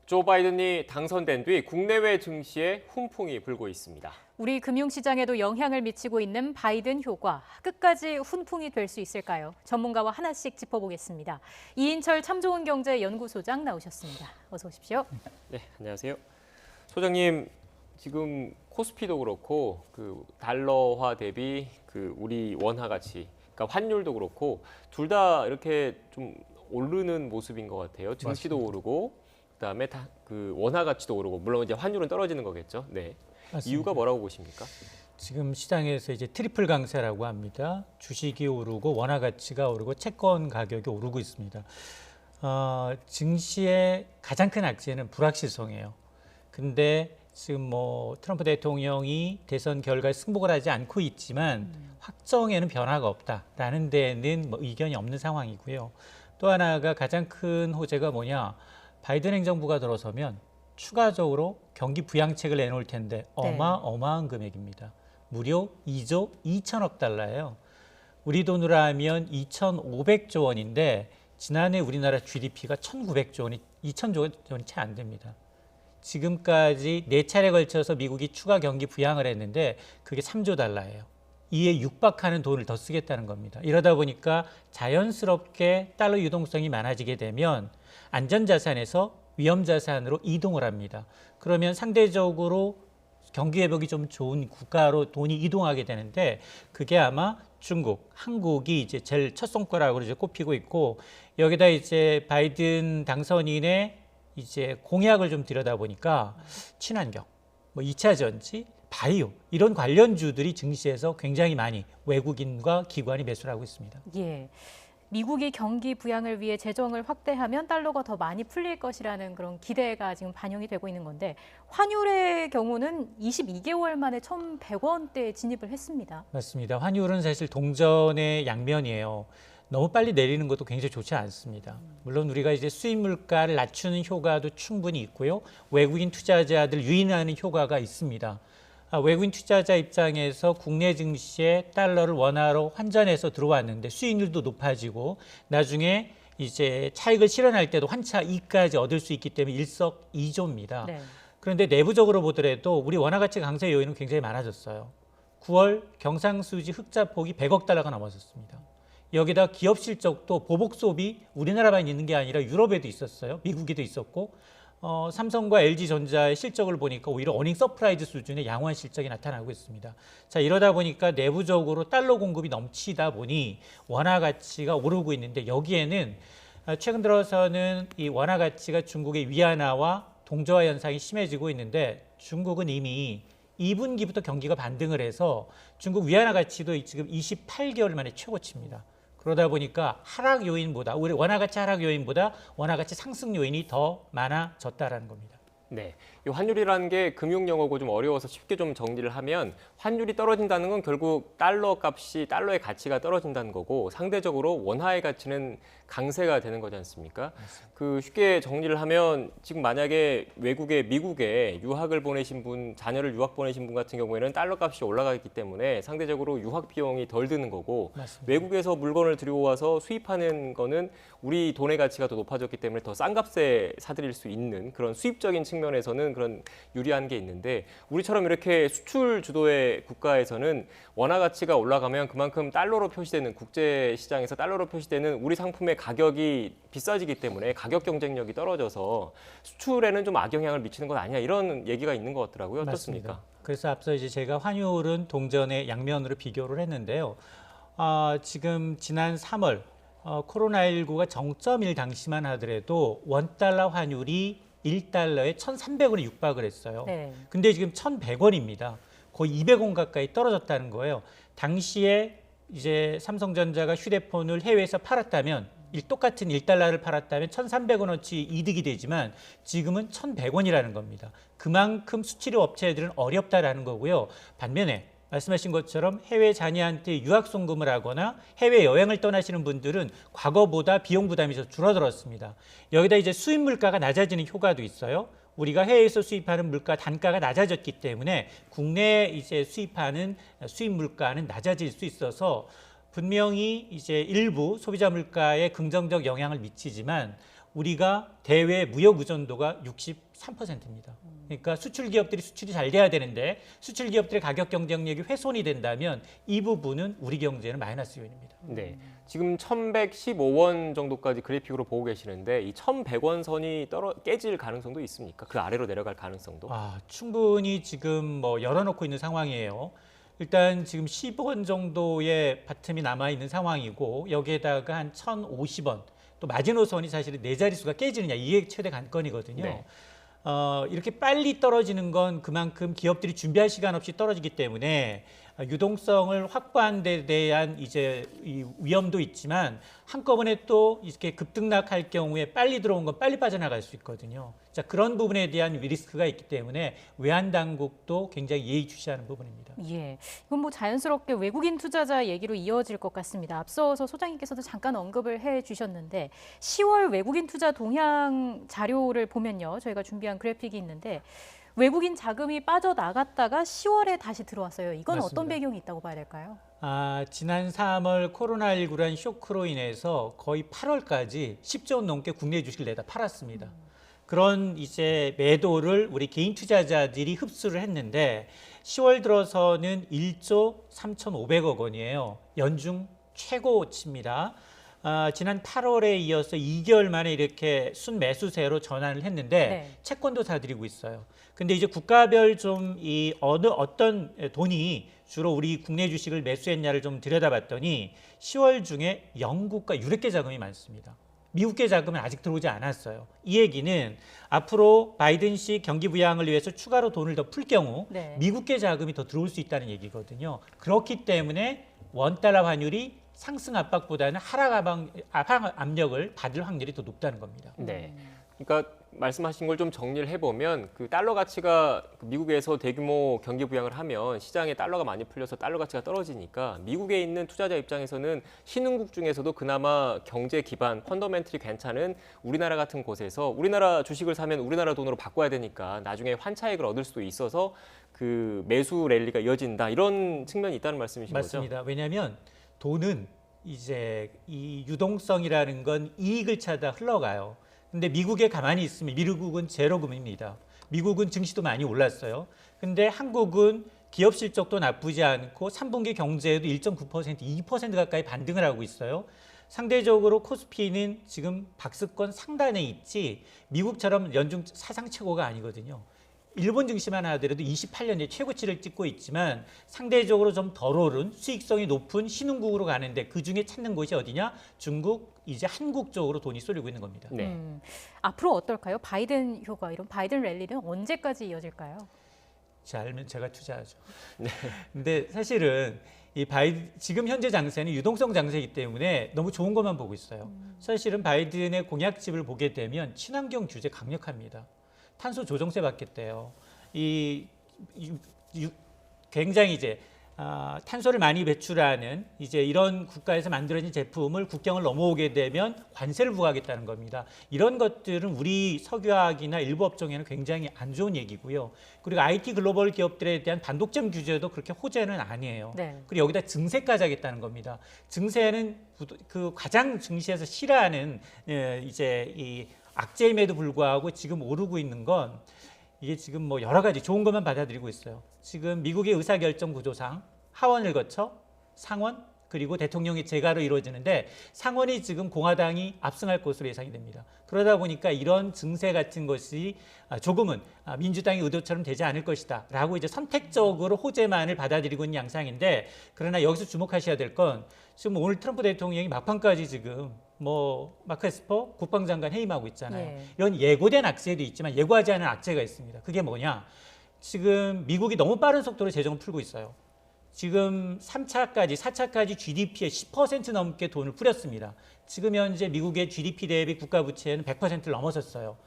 조 바이든이 당선된 뒤 국내외 증시에 훈풍이 불고 있습니다. 우리 금융시장에도 영향을 미치고 있는 바이든 효과, 끝까지 훈풍이 될 수 있을까요? 전문가와 하나씩 짚어보겠습니다. 이인철 참 좋은 경제 연구소장 나오셨습니다. 어서 오십시오. 네, 안녕하세요. 소장님, 지금 코스피도 그렇고 달러화 대비 우리 원화 가치, 그러니까 환율도 그렇고 둘 다 이렇게 좀 오르는 모습인 것 같아요. 증시도 맞습니다. 오르고 그다음에 원화 가치도 오르고 물론 이제 환율은 떨어지는 거겠죠. 네. 맞습니다. 이유가 뭐라고 보십니까? 지금 시장에서 이제 트리플 강세라고 합니다. 주식이 오르고 원화 가치가 오르고 채권 가격이 오르고 있습니다. 증시의 가장 큰 악재는 불확실성이에요. 근데 지금 트럼프 대통령이 대선 결과에 승복을 하지 않고 있지만 확정에는 변화가 없다라는 데는 의견이 없는 상황이고요. 또 하나가 가장 큰 호재가 뭐냐? 바이든 행정부가 들어서면 추가적으로 경기 부양책을 내놓을 텐데 어마어마한 금액입니다. 무려 2조 2천억 달러예요. 우리 돈으로 하면 2,500조 원인데 지난해 우리나라 GDP가 1,900조 원이 2,000조 원이 채 안 됩니다. 지금까지 4차례 걸쳐서 미국이 추가 경기 부양을 했는데 그게 3조 달러예요. 이에 육박하는 돈을 더 쓰겠다는 겁니다. 이러다 보니까 자연스럽게 달러 유동성이 많아지게 되면 안전자산에서 위험자산으로 이동을 합니다. 그러면 상대적으로 경기 회복이 좀 좋은 국가로 돈이 이동하게 되는데 그게 아마 중국, 한국이 이제 제일 첫 손가락으로 이제 꼽히고 있고 여기다 이제 바이든 당선인의 이제 공약을 좀 들여다보니까 친환경, 2차 전지, 바이오 이런 관련주들이 증시에서 굉장히 많이 외국인과 기관이 매수를 하고 있습니다. 예. 미국이 경기 부양을 위해 재정을 확대하면 달러가 더 많이 풀릴 것이라는 그런 기대가 지금 반영이 되고 있는 건데 환율의 경우는 22개월 만에 1,100원대에 진입을 했습니다. 맞습니다. 환율은 사실 동전의 양면이에요. 너무 빨리 내리는 것도 굉장히 좋지 않습니다. 물론 우리가 이제 수입 물가를 낮추는 효과도 충분히 있고요. 외국인 투자자들 유인하는 효과가 있습니다. 외국인 투자자 입장에서 국내 증시에 달러를 원화로 환전해서 들어왔는데 수익률도 높아지고 나중에 이제 차익을 실현할 때도 환차 이익까지 얻을 수 있기 때문에 일석이조입니다. 네. 그런데 내부적으로 보더라도 우리 원화 가치 강세 요인은 굉장히 많아졌어요. 9월 경상수지 흑자 폭이 100억 달러가 넘어섰습니다. 여기다 기업 실적도 보복 수업이 우리나라만 있는 게 아니라 유럽에도 있었어요. 미국에도 있었고 삼성과 LG전자의 실적을 보니까 오히려 어닝 서프라이즈 수준의 양호한 실적이 나타나고 있습니다. 자, 이러다 보니까 내부적으로 달러 공급이 넘치다 보니 원화 가치가 오르고 있는데 여기에는 최근 들어서는 이 원화 가치가 중국의 위안화와 동저화 현상이 심해지고 있는데 중국은 이미 2분기부터 경기가 반등을 해서 중국 위안화 가치도 지금 28개월 만에 최고치입니다. 그러다 보니까 하락 요인보다 우리 원화 가치 하락 요인보다 원화 가치 상승 요인이 더 많아졌다라는 겁니다. 네, 이 환율이라는 게 금융 용어고 좀 어려워서 쉽게 좀 정리를 하면 환율이 떨어진다는 건 결국 달러의 가치가 떨어진다는 거고 상대적으로 원화의 가치는 강세가 되는 거지 않습니까? 쉽게 정리를 하면 지금 만약에 미국에 유학을 보내신 분, 자녀를 유학 보내신 분 같은 경우에는 달러 값이 올라가기 때문에 상대적으로 유학 비용이 덜 드는 거고 맞습니다. 외국에서 물건을 들여와서 수입하는 거는 우리 돈의 가치가 더 높아졌기 때문에 더 싼 값에 사들일 수 있는 그런 수입적인 측면에서는 그런 유리한 게 있는데 우리처럼 이렇게 수출 주도의 국가에서는 원화 가치가 올라가면 그만큼 달러로 표시되는 국제 시장에서 달러로 표시되는 우리 상품의 가격이 비싸지기 때문에 가격 경쟁력이 떨어져서 수출에는 좀 악영향을 미치는 것 아니냐 이런 얘기가 있는 것 같더라고요. 어떻습니까? 맞습니다. 그래서 앞서 이제 제가 환율은 동전의 양면으로 비교를 했는데요. 지금 지난 3월 코로나19가 정점일 당시만 하더라도 원달러 환율이 1달러에 1,300원에 육박을 했어요. 네. 근데 지금 1,100원입니다. 거의 200원 가까이 떨어졌다는 거예요. 당시에 이제 삼성전자가 휴대폰을 해외에서 팔았다면 똑같은 1달러를 팔았다면 1,300원어치 이득이 되지만 지금은 1,100원이라는 겁니다. 그만큼 수출입 업체들은 어렵다라는 거고요. 반면에 말씀하신 것처럼 해외 자녀한테 유학 송금을 하거나 해외 여행을 떠나시는 분들은 과거보다 비용 부담이 좀 줄어들었습니다. 여기다 이제 수입 물가가 낮아지는 효과도 있어요. 우리가 해외에서 수입하는 물가 단가가 낮아졌기 때문에 국내에 이제 수입하는 수입 물가는 낮아질 수 있어서 분명히 이제 일부 소비자 물가에 긍정적 영향을 미치지만 우리가 대외 무역 의존도가 63%입니다. 그러니까 수출 기업들이 수출이 잘 돼야 되는데 수출 기업들의 가격 경쟁력이 훼손이 된다면 이 부분은 우리 경제는 마이너스 요인입니다. 네. 지금 1,115원 정도까지 그래픽으로 보고 계시는데 이 1,100원 선이 깨질 가능성도 있습니까? 그 아래로 내려갈 가능성도? 충분히 지금 뭐 열어놓고 있는 상황이에요. 일단 지금 10원 정도의 바텀이 남아 있는 상황이고 여기에다가 한 1,050원 또 마지노선이 사실은 네 자릿수가 깨지느냐 이게 최대 관건이거든요. 네. 이렇게 빨리 떨어지는 건 그만큼 기업들이 준비할 시간 없이 떨어지기 때문에 유동성을 확보한 데 대한 이제 이 위험도 있지만 한꺼번에 또 이렇게 급등락할 경우에 빨리 들어온 건 빨리 빠져나갈 수 있거든요. 자, 그런 부분에 대한 리스크가 있기 때문에 외환 당국도 굉장히 예의주시하는 부분입니다. 예, 이건 뭐 자연스럽게 외국인 투자자 얘기로 이어질 것 같습니다. 앞서서 소장님께서도 잠깐 언급을 해주셨는데 10월 외국인 투자 동향 자료를 보면요, 저희가 준비한 그래픽이 있는데 외국인 자금이 빠져나갔다가 10월에 다시 들어왔어요. 이건 맞습니다. 어떤 배경이 있다고 봐야 될까요? 지난 3월 코로나19란 쇼크로 인해서 거의 8월까지 10조 원 넘게 국내 주식을 내다 팔았습니다. 그런 이제 매도를 우리 개인 투자자들이 흡수를 했는데 10월 들어서는 1조 3,500억 원이에요. 연중 최고치입니다. 지난 8월에 이어서 2개월 만에 이렇게 순매수세로 전환을 했는데 네. 채권도 사들이고 있어요. 근데 이제 국가별 좀 이 어떤 돈이 주로 우리 국내 주식을 매수했냐를 좀 들여다봤더니 10월 중에 영국과 유럽계 자금이 많습니다. 미국계 자금은 아직 들어오지 않았어요. 이 얘기는 앞으로 바이든 씨 경기 부양을 위해서 추가로 돈을 더 풀 경우 네. 미국계 자금이 더 들어올 수 있다는 얘기거든요. 그렇기 때문에 원달러 환율이 상승 압박보다는 하락 압력을 받을 확률이 더 높다는 겁니다. 네. 그러니까 말씀하신 걸 좀 정리를 해보면 그 달러 가치가 미국에서 대규모 경기 부양을 하면 시장에 달러가 많이 풀려서 달러 가치가 떨어지니까 미국에 있는 투자자 입장에서는 신흥국 중에서도 그나마 경제 기반 펀더멘털이 괜찮은 우리나라 같은 곳에서 우리나라 주식을 사면 우리나라 돈으로 바꿔야 되니까 나중에 환차익을 얻을 수도 있어서 그 매수 랠리가 이어진다 이런 측면이 있다는 말씀이신 거죠? 맞습니다. 왜냐하면 돈은 이제 이 유동성이라는 건 이익을 찾아 흘러가요. 근데 미국에 가만히 있으면 미국은 제로금입니다. 미국은 증시도 많이 올랐어요. 근데 한국은 기업 실적도 나쁘지 않고 3분기 경제에도 1.9%, 2% 가까이 반등을 하고 있어요. 상대적으로 코스피는 지금 박스권 상단에 있지 미국처럼 연중 사상 최고가 아니거든요. 일본 증시만 하더라도 28년에 최고치를 찍고 있지만 상대적으로 좀 덜 오른 수익성이 높은 신흥국으로 가는데 그중에 찾는 곳이 어디냐? 중국, 이제 한국 쪽으로 돈이 쏠리고 있는 겁니다. 네. 앞으로 어떨까요? 바이든 효과, 이런 바이든 랠리는 언제까지 이어질까요? 잘 알면 제가 투자하죠. 네. 근데 사실은 지금 현재 장세는 유동성 장세이기 때문에 너무 좋은 것만 보고 있어요. 사실은 바이든의 공약집을 보게 되면 친환경 규제 강력합니다. 탄소 조정세 받겠대요. 굉장히 이제 탄소를 많이 배출하는 이제 이런 국가에서 만들어진 제품을 국경을 넘어오게 되면 관세를 부과하겠다는 겁니다. 이런 것들은 우리 석유화학이나 일부 업종에는 굉장히 안 좋은 얘기고요. 그리고 IT 글로벌 기업들에 대한 반독점 규제도 그렇게 호재는 아니에요. 네. 그리고 여기다 증세까지 하겠다는 겁니다. 증세는 그 가장 증시에서 싫어하는 이제 이 악재임에도 불구하고 지금 오르고 있는 건 이게 지금 뭐 여러 가지 좋은 것만 받아들이고 있어요. 지금 미국의 의사결정 구조상 하원을 거쳐 상원 그리고 대통령의 재가로 이루어지는데 상원이 지금 공화당이 압승할 것으로 예상이 됩니다. 그러다 보니까 이런 증세 같은 것이 조금은 민주당의 의도처럼 되지 않을 것이다 라고 이제 선택적으로 호재만을 받아들이고 있는 양상인데 그러나 여기서 주목하셔야 될 건 지금 오늘 트럼프 대통령이 막판까지 지금 뭐 마크 에스퍼 국방장관 해임하고 있잖아요. 예. 이런 예고된 악재도 있지만 예고하지 않은 악재가 있습니다. 그게 뭐냐? 지금 미국이 너무 빠른 속도로 재정을 풀고 있어요. 지금 3차까지, 4차까지 GDP에 10% 넘게 돈을 뿌렸습니다. 지금 현재 미국의 GDP 대비 국가 부채는 100%를 넘어섰어요.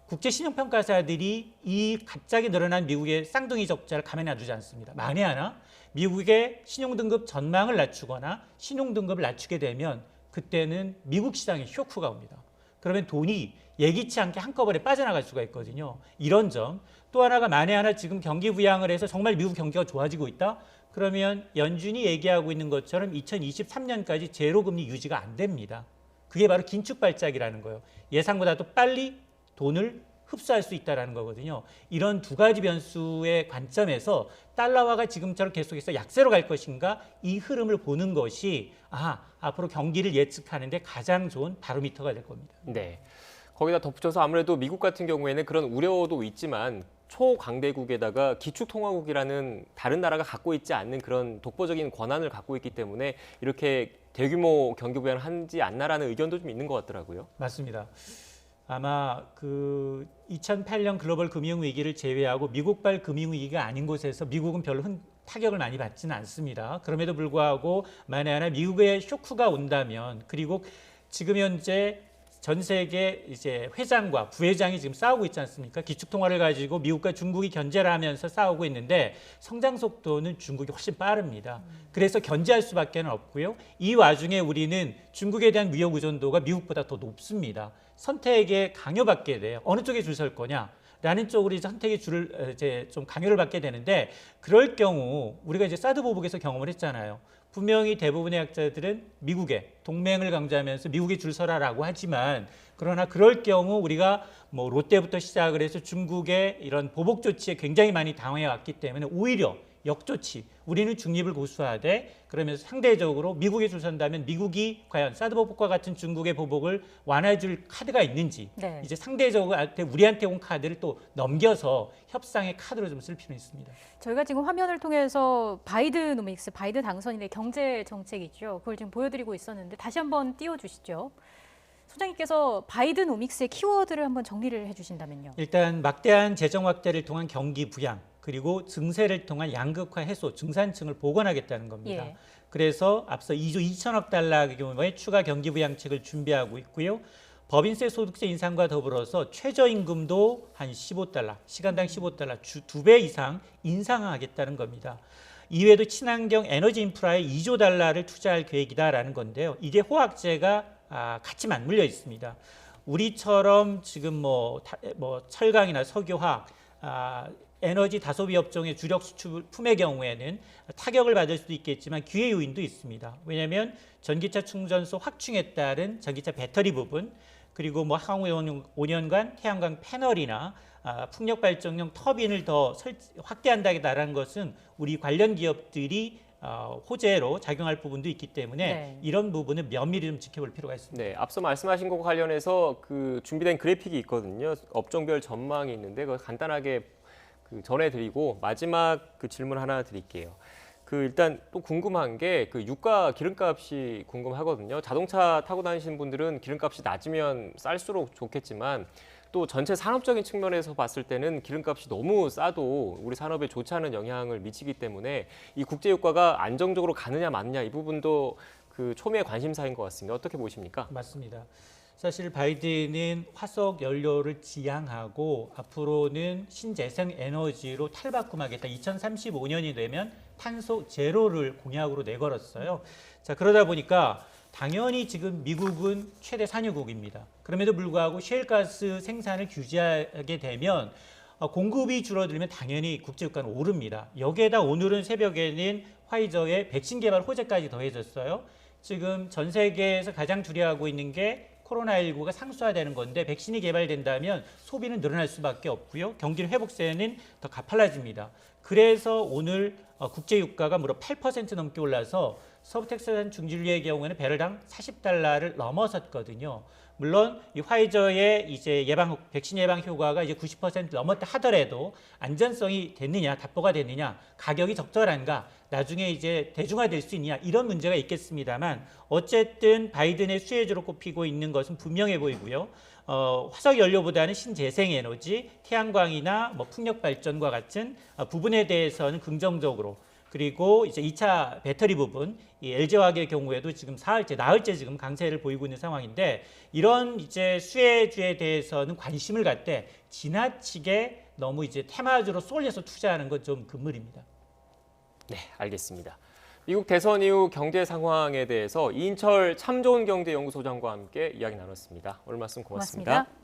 국제 신용평가사들이 이 갑자기 늘어난 미국의 쌍둥이 적자를 가만히 놔두지 않습니다. 만에 하나 미국의 신용등급 전망을 낮추거나 신용등급을 낮추게 되면 그때는 미국 시장에 쇼크가 옵니다. 그러면 돈이 예기치 않게 한꺼번에 빠져나갈 수가 있거든요. 이런 점. 또 하나가 만에 하나 지금 경기 부양을 해서 정말 미국 경기가 좋아지고 있다? 그러면 연준이 얘기하고 있는 것처럼 2023년까지 제로금리 유지가 안 됩니다. 그게 바로 긴축 발작이라는 거예요. 예상보다도 빨리 돈을 흡수할 수 있다는 거거든요. 이런 두 가지 변수의 관점에서 달러화가 지금처럼 계속해서 약세로 갈 것인가 이 흐름을 보는 것이 앞으로 경기를 예측하는데 가장 좋은 바로미터가 될 겁니다. 네. 거기다 덧붙여서 아무래도 미국 같은 경우에는 그런 우려도 있지만 초강대국에다가 기축통화국이라는 다른 나라가 갖고 있지 않는 그런 독보적인 권한을 갖고 있기 때문에 이렇게 대규모 경기 부양을 하지 않나라는 의견도 좀 있는 것 같더라고요. 맞습니다. 아마 그 2008년 글로벌 금융위기를 제외하고 미국발 금융위기가 아닌 곳에서 미국은 별로 타격을 많이 받지는 않습니다. 그럼에도 불구하고 만에 하나 미국의 쇼크가 온다면 그리고 지금 현재 전 세계 이제 회장과 부회장이 지금 싸우고 있지 않습니까? 기축통화를 가지고 미국과 중국이 견제를 하면서 싸우고 있는데 성장 속도는 중국이 훨씬 빠릅니다. 그래서 견제할 수밖에 없고요. 이 와중에 우리는 중국에 대한 무역 의존도가 미국보다 더 높습니다. 선택에 강요받게 돼요. 어느 쪽에 줄 설 거냐? 라는 쪽으로 이제 선택의 줄을 이제 좀 강요를 받게 되는데 그럴 경우 우리가 이제 사드 보복에서 경험을 했잖아요. 분명히 대부분의 학자들은 미국의 동맹을 강조하면서 미국에 줄 서라라고 하지만 그러나 그럴 경우 우리가 뭐 롯데부터 시작을 해서 중국의 이런 보복 조치에 굉장히 많이 당해 왔기 때문에 오히려 역조치 우리는 중립을 고수하되 그러면서 상대적으로 미국에 줄 선다면 미국이 과연 사드 보복과 같은 중국의 보복을 완화해 줄 카드가 있는지 네. 이제 상대적으로 우리한테 온 카드를 또 넘겨서 협상의 카드로 좀 쓸 필요는 있습니다. 저희가 지금 화면을 통해서 바이드노믹스, 바이든 당선인의 경제 정책이죠. 그걸 지금 보여드리고 있었는데 다시 한번 띄워주시죠. 소장님께서 바이드노믹스의 키워드를 한번 정리를 해주신다면요. 일단 막대한 재정 확대를 통한 경기 부양 그리고 증세를 통한 양극화 해소, 중산층을 복원하겠다는 겁니다. 예. 그래서 앞서 2조 2천억 달러 규모의 추가 경기 부양책을 준비하고 있고요. 법인세 소득세 인상과 더불어서 최저임금도 한 15달러, 시간당 15달러, 주 2배 이상 인상하겠다는 겁니다. 이외에도 친환경 에너지 인프라에 2조 달러를 투자할 계획이다라는 건데요. 이게 호황제가 같이 맞물려 있습니다. 우리처럼 지금 뭐 철강이나 석유화학, 에너지 다소비 업종의 주력 수출품의 경우에는 타격을 받을 수도 있겠지만 기회 요인도 있습니다. 왜냐하면 전기차 충전소 확충에 따른 전기차 배터리 부분 그리고 뭐 향후 5년간 태양광 패널이나 풍력 발전용 터빈을 더 확대한다라는 것은 우리 관련 기업들이 호재로 작용할 부분도 있기 때문에 네. 이런 부분은 면밀히 좀 지켜볼 필요가 있습니다. 네, 앞서 말씀하신 것과 관련해서 그 준비된 그래픽이 있거든요. 업종별 전망이 있는데 그걸 간단하게 전해드리고 마지막 그 질문 하나 드릴게요. 일단 또 궁금한 게 유가 기름값이 궁금하거든요. 자동차 타고 다니시는 분들은 기름값이 낮으면 쌀수록 좋겠지만 또 전체 산업적인 측면에서 봤을 때는 기름값이 너무 싸도 우리 산업에 좋지 않은 영향을 미치기 때문에 이 국제 유가가 안정적으로 가느냐 마느냐 이 부분도 초미의 관심사인 것 같습니다. 어떻게 보십니까? 맞습니다. 사실 바이든은 화석 연료를 지향하고 앞으로는 신재생 에너지로 탈바꿈하겠다. 2035년이 되면 탄소 제로를 공약으로 내걸었어요. 자, 그러다 보니까 당연히 지금 미국은 최대 산유국입니다. 그럼에도 불구하고 셰일가스 생산을 규제하게 되면 공급이 줄어들면 당연히 국제유가는 오릅니다. 여기에다 오늘은 새벽에는 화이저의 백신 개발 호재까지 더해졌어요. 지금 전 세계에서 가장 두려워하고 있는 게 코로나19가 상수화되는 건데 백신이 개발된다면 소비는 늘어날 수밖에 없고요. 경기 회복세는 더 가팔라집니다. 그래서 오늘 국제유가가 무려 8% 넘게 올라서 서부텍사스 중진류의 경우에는 배럴당 40달러를 넘어섰거든요. 물론 이 화이저의 이제 백신 예방 효과가 이제 90% 넘었다 하더라도 안전성이 됐느냐, 답보가 됐느냐, 가격이 적절한가, 나중에 이제 대중화될 수 있느냐 이런 문제가 있겠습니다만 어쨌든 바이든의 수혜주로 꼽히고 있는 것은 분명해 보이고요. 화석 연료보다는 신재생 에너지, 태양광이나 풍력 발전과 같은 부분에 대해서는 긍정적으로 그리고 이제 2차 배터리 부분, 이 LG화학의 경우에도 지금 나흘째 지금 강세를 보이고 있는 상황인데 이런 이제 수혜주에 대해서는 관심을 갖되 지나치게 너무 이제 테마주로 쏠려서 투자하는 건 좀 금물입니다. 네, 알겠습니다. 미국 대선 이후 경제 상황에 대해서 이인철 참 좋은 경제연구소장과 함께 이야기 나눴습니다. 오늘 말씀 고맙습니다. 고맙습니다.